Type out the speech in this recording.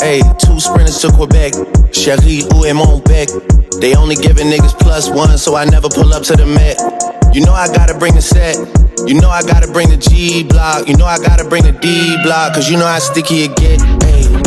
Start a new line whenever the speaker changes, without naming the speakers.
Ayy, 2 sprinters to Quebec. Cherie, où est mon bec? They only giving niggas +1, so I never pull up to the Met. You know I gotta bring the set. You know I gotta bring the G block. You know I gotta bring the D block. Cause you know how sticky it get. Ayy,